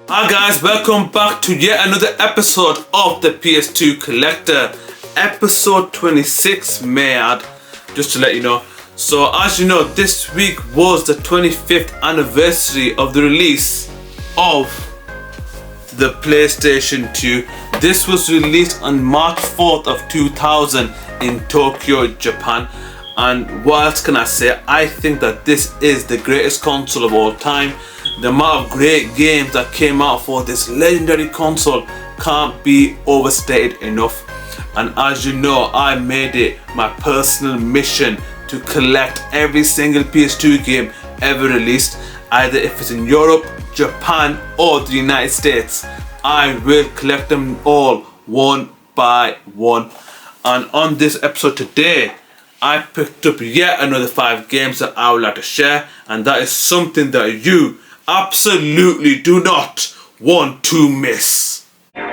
Hi guys, welcome back to yet another episode of the PS2 Collector, episode 26, may I add, just to let you know. So as you know, this week was the 25th anniversary of the release of the PlayStation 2. This was released on March 4th of 2000 in Tokyo, Japan. And what else can I say? I think that this is the greatest console of all time. The amount of great games that came out for this legendary console can't be overstated enough. And as you know, I made it my personal mission to collect every single PS2 game ever released, either if it's in Europe, Japan or the United States. I will collect them all one by one. And on this episode today, I picked up yet another 5 games that I would like to share, and that is something that you absolutely do not want to miss. Right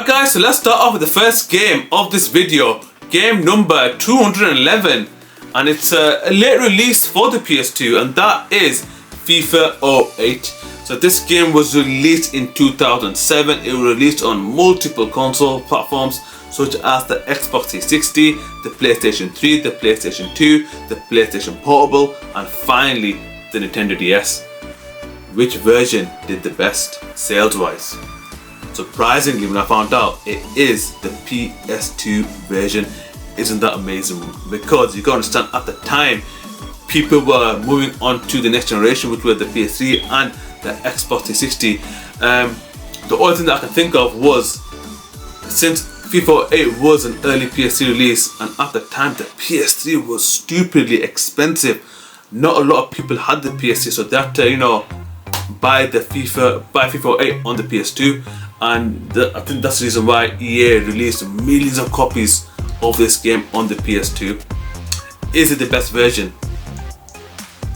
guys, so let's start off with the first game of this video. Game number 211, and it's a late release for the PS2, and that is FIFA 08. So this game was released in 2007. It was released on multiple console platforms such as the Xbox 360, the PlayStation 3, the PlayStation 2, the PlayStation Portable, and finally the Nintendo DS. Which version did the best sales wise? Surprisingly, when I found out, it is the PS2 version. Isn't that amazing? Because you gotta understand, at the time people were moving on to the next generation, which were the PS3 and the Xbox 360. The only thing that I can think of was, since FIFA 8 was an early PS3 release, and at the time the PS3 was stupidly expensive. Not a lot of people had the PS3, so they had to, buy FIFA 8 on the PS2, and I think that's the reason why EA released millions of copies of this game on the PS2. Is it the best version?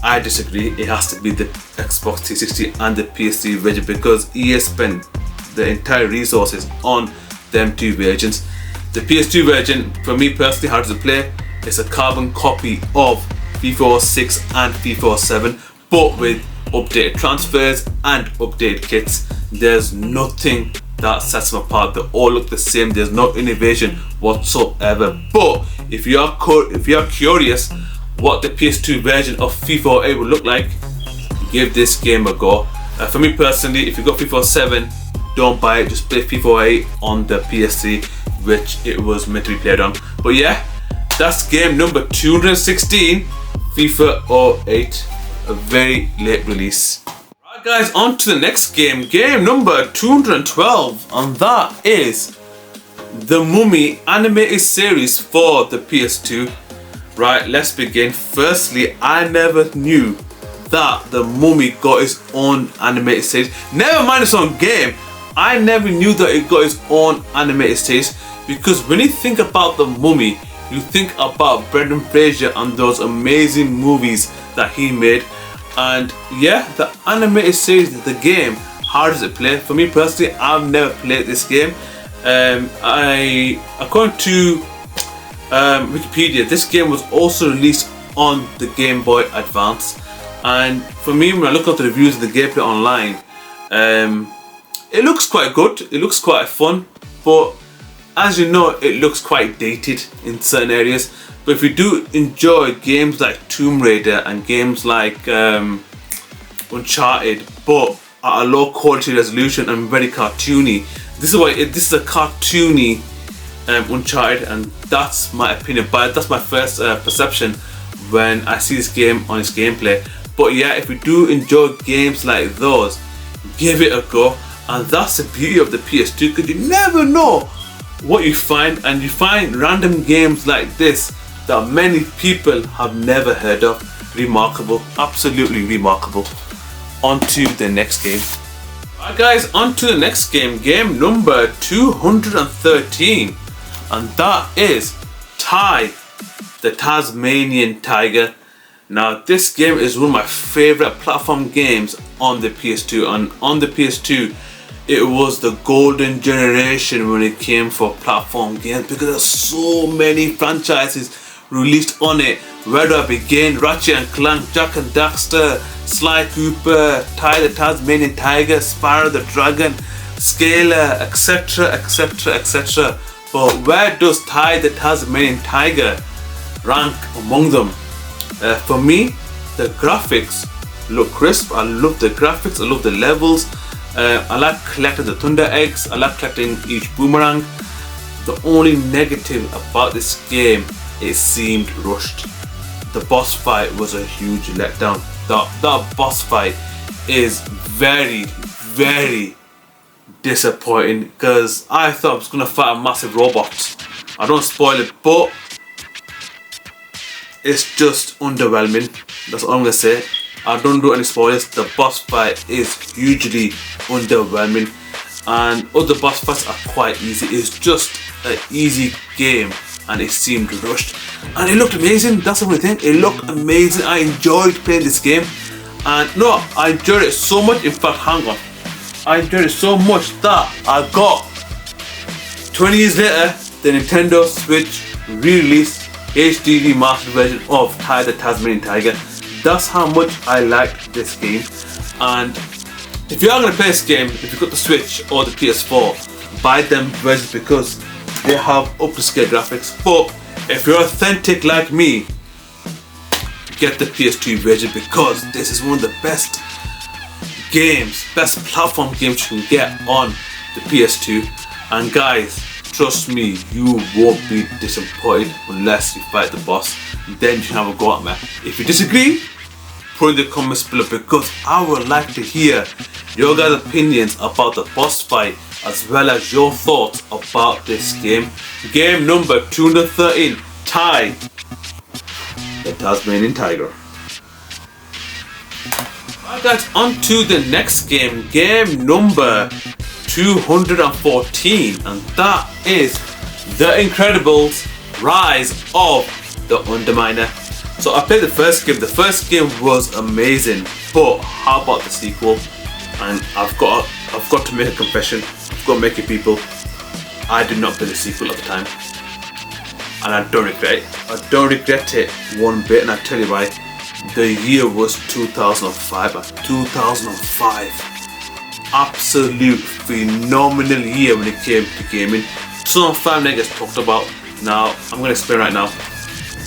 I disagree. It has to be the Xbox 360 and the PS3 version, because EA spent the entire resources on them two versions. The PS2 version, for me personally, how does it play? It's a carbon copy of FIFA 06 and FIFA 07, but with updated transfers and updated kits. There's nothing that sets them apart. They all look the same. There's no innovation whatsoever. But if you are curious what the PS2 version of FIFA 8 would look like, give this game a go. For me personally, if you got FIFA 7, don't buy it, just play FIFA 8 on the PS3, which it was meant to be played on. But yeah, that's game number 216, FIFA 08, a very late release. Right guys, on to the next game, game number 212, and that is the Mummy animated series for the PS2. Right, let's begin. Firstly, I never knew that the Mummy got its own animated series. Never mind its own game. I never knew that it got its own animated series, because when you think about the Mummy, you think about Brendan Fraser and those amazing movies that he made. And yeah, the animated series, the game, how does it play? For me personally, I've never played this game. According to Wikipedia, this game was also released on the Game Boy Advance, and for me, when I look at the reviews of the gameplay online, it looks quite good, it looks quite fun, but as you know, it looks quite dated in certain areas. But if you do enjoy games like Tomb Raider and games like Uncharted, but at a low quality resolution and very cartoony, this is a cartoony Uncharted, and that's my opinion, but that's my first perception when I see this game on its gameplay. But yeah, if you do enjoy games like those, give it a go. And that's the beauty of the PS2, because you never know what you find, and you find random games like this that many people have never heard of. Remarkable, absolutely remarkable. On to the next game. Alright guys, on to the next game, game number 213, and that is the Tasmanian Tiger. Now this game is one of my favorite platform games on the PS2, and on the PS2 it was the golden generation when it came for platform games, because there's so many franchises released on it. Where do I begin? Ratchet and Clank, Jack and Daxter, Sly Cooper, Ty the Tasmanian Tiger, Spyro the Dragon, Scalar, etc, etc, etc. But where does Ty the Tasmanian Tiger rank among them? For me, the graphics look crisp. I love the graphics, I love the levels. I like collecting the Thunder Eggs, I like collecting each boomerang. The only negative about this game, it seemed rushed. The boss fight was a huge letdown. That boss fight is very, very disappointing because I thought I was going to fight a massive robot. I don't spoil it, but it's just underwhelming. That's all I'm going to say. I don't do any spoilers. The boss fight is hugely underwhelming, and other boss fights are quite easy. It's just an easy game and it seemed rushed, and it looked amazing. That's the only thing. It looked amazing. I enjoyed playing this game, and no, I enjoyed it so much. In fact, hang on, I enjoyed it so much that I got 20 years later the Nintendo Switch re-released HD remastered version of Ty the Tasmanian Tiger. That's how much I liked this game. And if you are going to play this game, if you've got the Switch or the PS4, buy them versions because they have up to scale graphics. But if you're authentic like me, get the PS2 version because this is one of the best games, best platform games you can get on the PS2. And guys, trust me, you won't be disappointed unless you fight the boss. Then you can have a go at me. If you disagree, put in the comments below because I would like to hear your guys' opinions about the boss fight as well as your thoughts about this game. Game number 213, Ty the Tasmanian Tiger. Alright guys, on to the next game. Game number 214, and that is The Incredibles Rise of the Underminer. So I played the first game. The first game was amazing, but how about the sequel? And I've got to make a confession. I've got to make it, people. I did not play the sequel at the time, and I don't regret it. I don't regret it one bit, and I'll tell you why. The year was 2005. 2005. Absolute phenomenal year when it came to gaming. 2005 that gets talked about. Now I'm going to explain right now.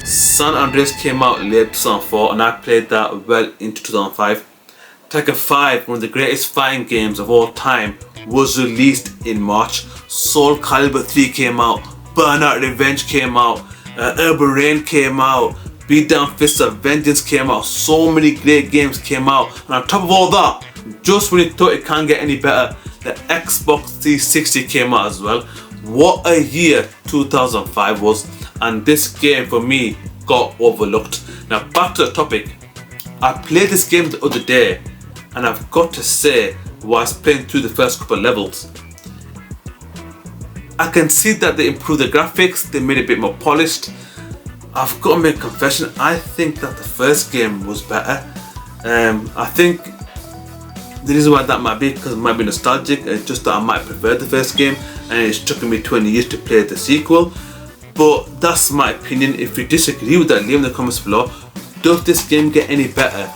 San Andreas came out late 2004 and I played that well into 2005. Tekken 5, one of the greatest fighting games of all time, was released in March. Soul Calibur 3 came out, Burnout Revenge came out, Urban Reign came out, Beatdown Fists of Vengeance came out. So many great games came out, and on top of all that, just when you thought it can't get any better, the Xbox 360 came out as well. What a year 2005 was, and this game for me got overlooked. Now back to the topic. I played this game the other day, and I've got to say, whilst playing through the first couple of levels, I can see that they improved the graphics, they made it a bit more polished. I've got to make a confession, I think that the first game was better. I think the reason why that might be because it might be nostalgic, it's just that I might prefer the first game and it's taken me 20 years to play the sequel. But that's my opinion. If you disagree with that, leave in the comments below. Does this game get any better?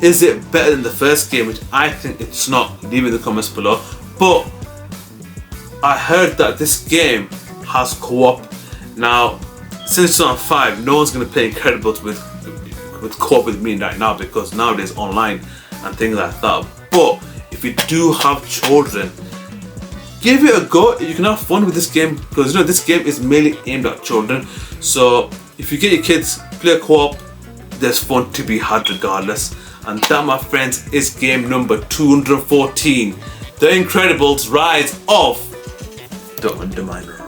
Is it better than the first game? Which I think it's not. Leave in the comments below. But I heard that this game has co-op. Now, since 2005, no one's going to play Incredibles with co-op with me right now because nowadays online and things like that. But if you do have children, give it a go. You can have fun with this game because you know this game is mainly aimed at children. So if you get your kids, play a co-op, there's fun to be had regardless. And that, my friends, is game number 214, The Incredibles Rise of the Underminer.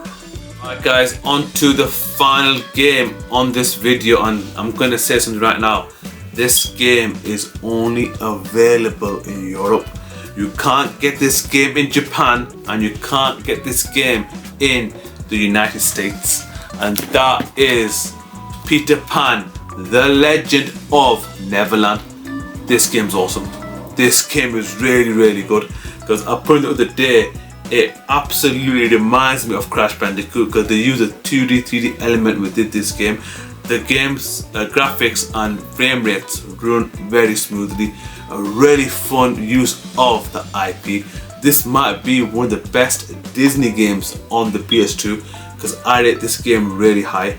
Alright guys, on to the final game on this video, and I'm going to say something right now. This game is only available in Europe. You can't get this game in Japan, and you can't get this game in the United States. And that is Peter Pan, The Legend of Neverland. This game's awesome. This game is really, really good because I put it the other day. It absolutely reminds me of Crash Bandicoot because they use a 2D, 3D element within this game. The game's graphics and frame rates run very smoothly. A really fun use of the IP. This might be one of the best Disney games on the PS2 because I rate this game really high.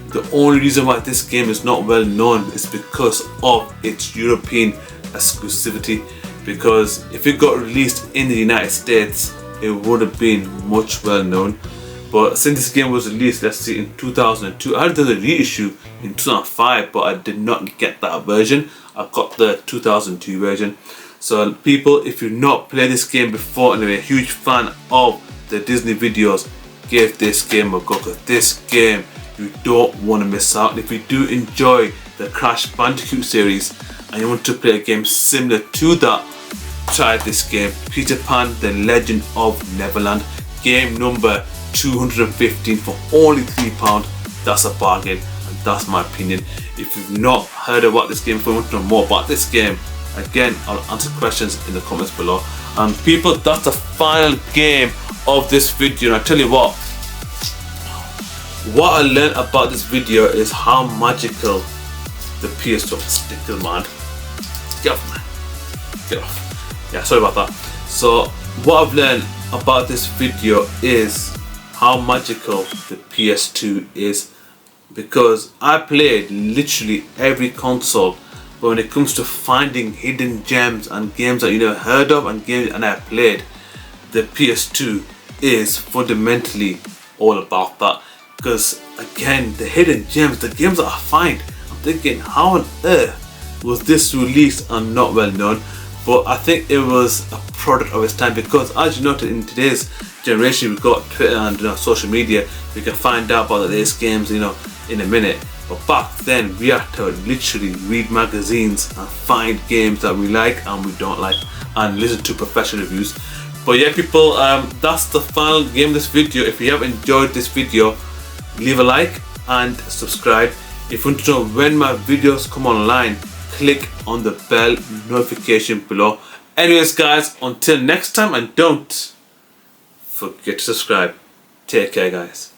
The only reason why this game is not well known is because of its European exclusivity, because if it got released in the United States it would have been much well known. But since this game was released, let's see, in 2002, I heard there's a reissue in 2005, but I did not get that version. I got the 2002 version. So people, if you've not played this game before and you're a huge fan of the Disney videos, give this game a go, because this game you don't want to miss out. And if you do enjoy the Crash Bandicoot series and you want to play a game similar to that, try this game, Peter Pan The Legend of Neverland, game number 215 for only £3. That's a bargain, and that's my opinion. If you've not heard about this game, if you want to know more about this game, again, I'll answer questions in the comments below. And people, that's the final game of this video. And I tell you what I learned about this video is how magical the PS2 sticker, man. Get off, man. Get off. Yeah, sorry about that. So what I've learned about this video is how magical the PS2 is, because I played literally every console, but when it comes to finding hidden gems and games that you never heard of and games and I played, the PS2 is fundamentally all about that. Because again, the hidden gems, the games that I find, I'm thinking, how on earth was this released and not well known? But I think it was a product of its time, because as you noted, in today's generation we've got Twitter and social media, we can find out about the latest games in a minute. But back then we had to literally read magazines and find games that we like and we don't like and listen to professional reviews. But yeah people, that's the final game of this video. If you have enjoyed this video, leave a like and subscribe. If you want to know when my videos come online, click on the bell notification below. Anyways guys, until next time, and don't forget to subscribe. Take care guys.